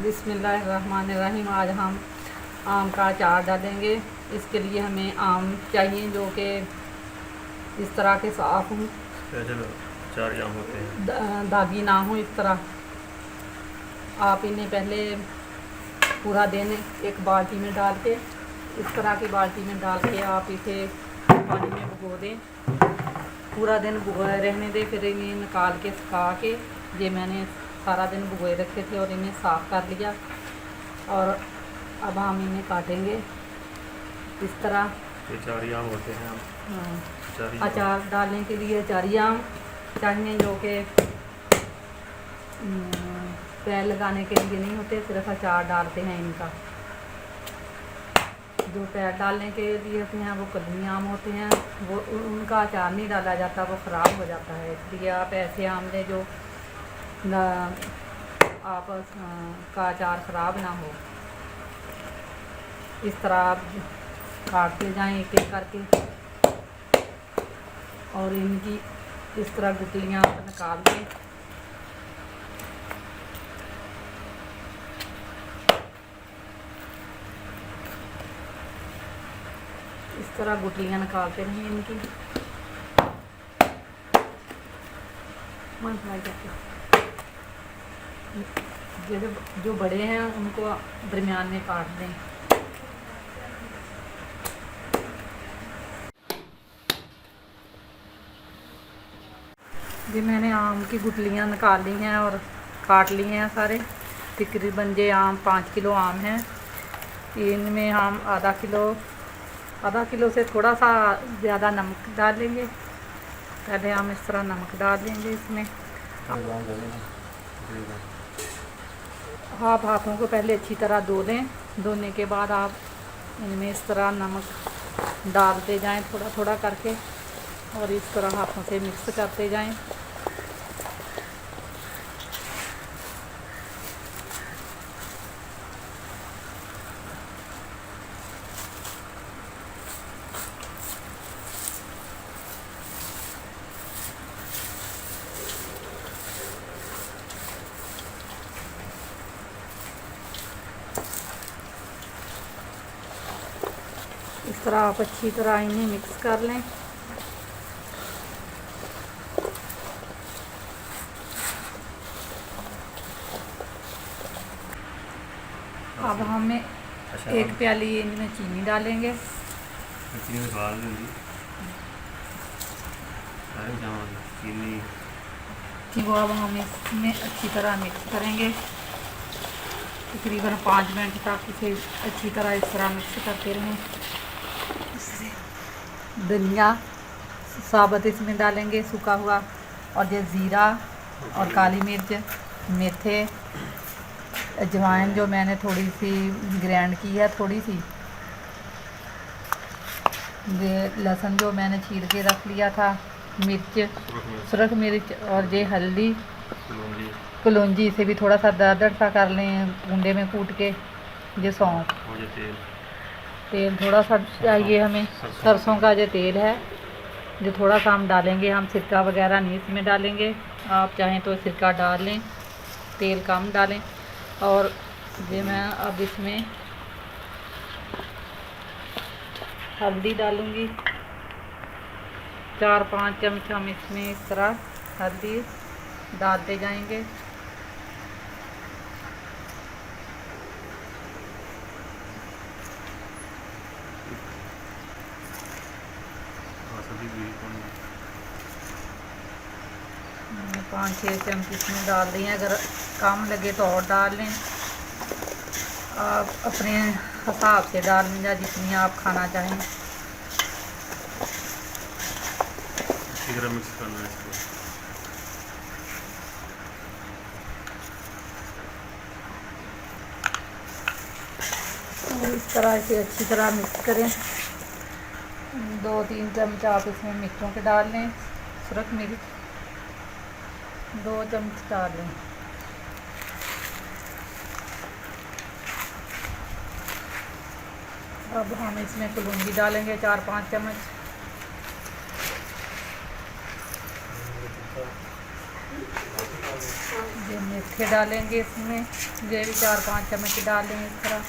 बिस्मिल्लाहिर्रहमानिर्रहीम। आज हम आम का अचार डालेंगे। इसके लिए हमें आम चाहिए जो कि इस तरह के साफ हों, चार आम होते हैं, दागी ना हो। इस तरह आप इन्हें पहले पूरा दिन एक बाल्टी में डाल के, इस तरह की बाल्टी में डाल के आप इसे पानी में भिगो दें। पूरा दिन भिगोए रहने दें, फिर इन्हें निकाल के सुखा के, ये मैंने सारा दिन भिगोए रखे थे और इन्हें साफ़ कर लिया। और अब हम इन्हें काटेंगे इस तरह। ये चार आम होते हैं। हाँ, अचार डालने के लिए चार आम चाहिए जो कि पैर लगाने के लिए नहीं होते, सिर्फ अचार डालते हैं इनका। जो पैर डालने के लिए होते हैं वो कलमी आम होते हैं, वो उनका अचार नहीं डाला जाता, वो ख़राब हो जाता है। इसलिए आप ऐसे आम लें जो आप का अचार ख़राब ना हो। इस तरह आप काटते जाएं एक एक करके और इनकी इस तरह गुठलियाँ आप निकाल दें। इस तरह गुठलियाँ निकालते रहें इनकी। जो बड़े हैं उनको दरमियान में काट दें। जी मैंने आम की गुठलियाँ निकाल ली हैं और काट ली हैं सारे। तकरीबन ये आम 5 किलो आम हैं। इनमें हम आधा किलो से थोड़ा सा ज़्यादा नमक डालेंगे। पहले हम इस तरह नमक डाल देंगे इसमें। आप हाथों को पहले अच्छी तरह धो लें। धोने के बाद आप इनमें इस तरह नमक डालते जाएं थोड़ा थोड़ा करके और इस तरह हाथों से मिक्स करते जाएं। इस तरह आप अच्छी तरह इन्हें मिक्स कर लें। अब हमें एक प्याली इनमें चीनी डालेंगे। वो अब हम इसमें अच्छी तरह मिक्स करेंगे। तकरीबन 5 मिनट तक इसे अच्छी तरह इस तरह मिक्स करते रहें। धनिया साबुत इसमें डालेंगे सूखा हुआ, और ये ज़ीरा और काली मिर्च, मेथे, अजवाइन जो मैंने थोड़ी सी ग्राइंड की है, थोड़ी सी ये लहसुन जो मैंने छील के रख लिया था, मिर्च, सुरख मिर्च, और ये हल्दी, कलौंजी, इसे भी थोड़ा सा दरदर सा कर लें कुंडे में कूट के। ये सौंफ, तेल थोड़ा सा चाहिए हमें, सरसों का जो तेल है जो थोड़ा सा हम डालेंगे। हम सिरका वगैरह नहीं इसमें डालेंगे। आप चाहें तो सिरका डाल लें, तेल कम डालें। और ये मैं अब इसमें हल्दी डालूँगी। 4-5 चम्मच हम इसमें इस तरह हल्दी डालते जाएंगे। मैंने 5-6 चम्मच इसमें डाल दिए। अगर कम लगे तो और डाल लें। आप अपने हिसाब से डाल लें जितनी आप खाना चाहें। मिक्स करना है इसको। और इस तरह से अच्छी तरह मिक्स करें। 2-3 चम्मच आप इसमें मिर्चों के डाल लें। सुरख मिर्च 2 चम्मच डाल लें। अब हम इसमें कलौंजी डालेंगे 4-5 चम्मच। ये मेथे डालेंगे इसमें, ये भी 4-5 चम्मच डालेंगे इस तरह।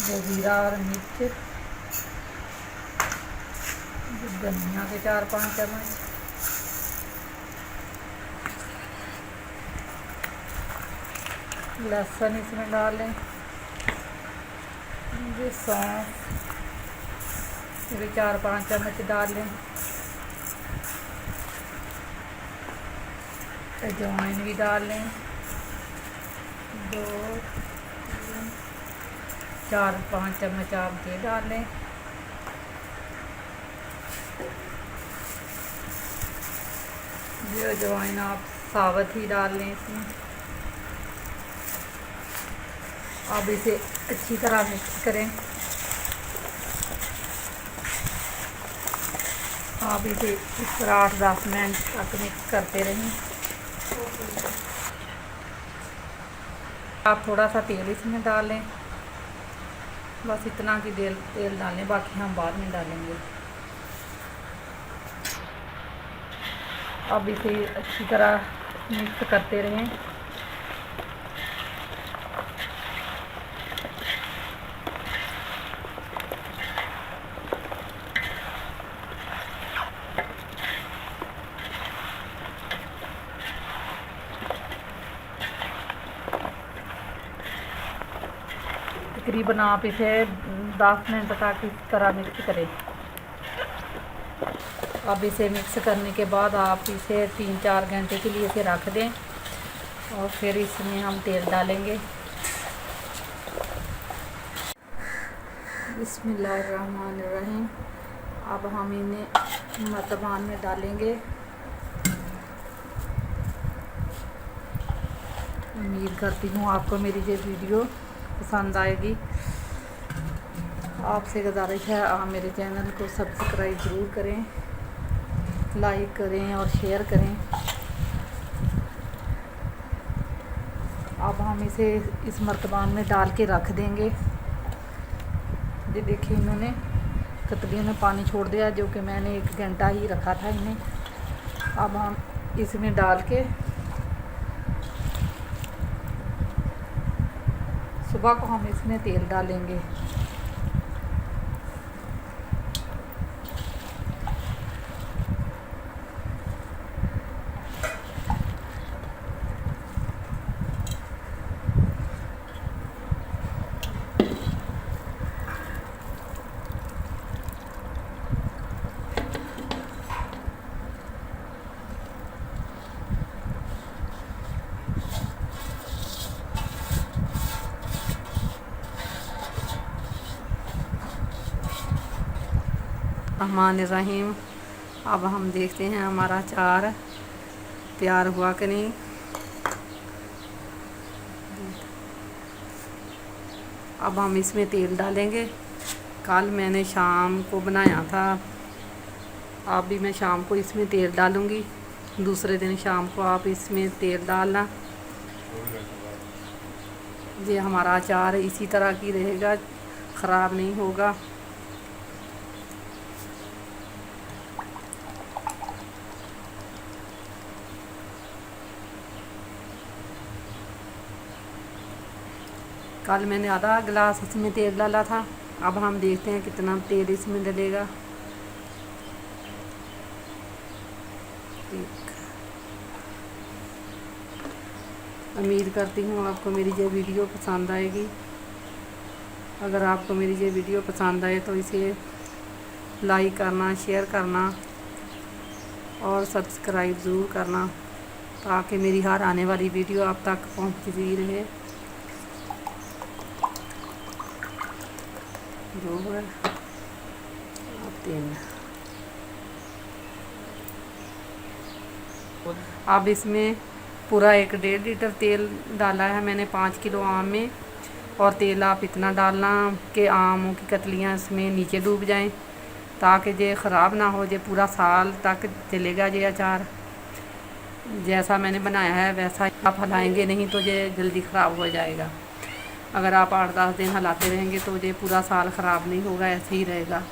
ये जीरा और मिर्च, धनिया के 4-5 चम्मच, लहसुन इसमें डालें, ये सौंफ भी 4-5 चम्मच डालें, अजवाइन भी डालें, 2-4-5 चम्मच आप ये डालें। ये अजवाइन आप साबुत ही डाल लें इसमें। अब इसे अच्छी तरह मिक्स करें। आप इसे इस तरह 8-10 मिनट तक मिक्स करते रहें। आप थोड़ा सा तेल इसमें डालें, बस इतना कि तेल डालें, बाकी हम बाद में डालेंगे। अब इसे अच्छी तरह मिक्स करते रहें। तकरीबन आप इसे 10 मिनट तक इस तरह मिक्स करें। अब इसे मिक्स करने के बाद आप इसे 3-4 घंटे के लिए इसे रख दें और फिर इसमें हम तेल डालेंगे। बिस्मिल्लाहिर्रहमानिर्रहीम। अब हम इन्हें मर्तबान में डालेंगे। उम्मीद करती हूँ आपको मेरी ये वीडियो पसंद आएगी। आपसे गुजारिश है आप मेरे चैनल को सब्सक्राइब ज़रूर करें, लाइक करें और शेयर करें। अब हम इसे इस मर्तबान में डाल के रख देंगे। ये देखिए इन्होंने कतलियों ने पानी छोड़ दिया, जो कि मैंने 1 घंटा ही रखा था इन्हें। अब हम इसमें डाल के सुबह को हम इसमें तेल डालेंगे। रहमानिर्रहीम। अब हम देखते हैं हमारा अचार तैयार हुआ कि नहीं। अब हम इसमें तेल डालेंगे। कल मैंने शाम को बनाया था, अब भी मैं शाम को इसमें तेल डालूँगी। दूसरे दिन शाम को आप इसमें तेल डालना। ये हमारा अचार इसी तरह की रहेगा, ख़राब नहीं होगा। कल मैंने आधा गिलास इसमें तेल डाला था। अब हम देखते हैं कितना तेल इसमें डलेगा। उम्मीद करती हूँ आपको मेरी ये वीडियो पसंद आएगी। अगर आपको मेरी ये वीडियो पसंद आए तो इसे लाइक करना, शेयर करना और सब्सक्राइब ज़रूर करना, ताकि मेरी हर आने वाली वीडियो आप तक पहुँचती रहे। अब इसमें पूरा 1-1.5 लीटर तेल डाला है मैंने 5 किलो आम में। और तेल आप इतना डालना कि आमों की कतलियाँ इसमें नीचे डूब जाएं, ताकि ये ख़राब ना हो। ये पूरा साल तक चलेगा ये अचार। जैसा मैंने बनाया है वैसा आप हिलाएंगे नहीं तो ये जल्दी ख़राब हो जाएगा। अगर आप 8-10 दिन हिलाते रहेंगे तो ये पूरा साल ख़राब नहीं होगा, ऐसे ही रहेगा।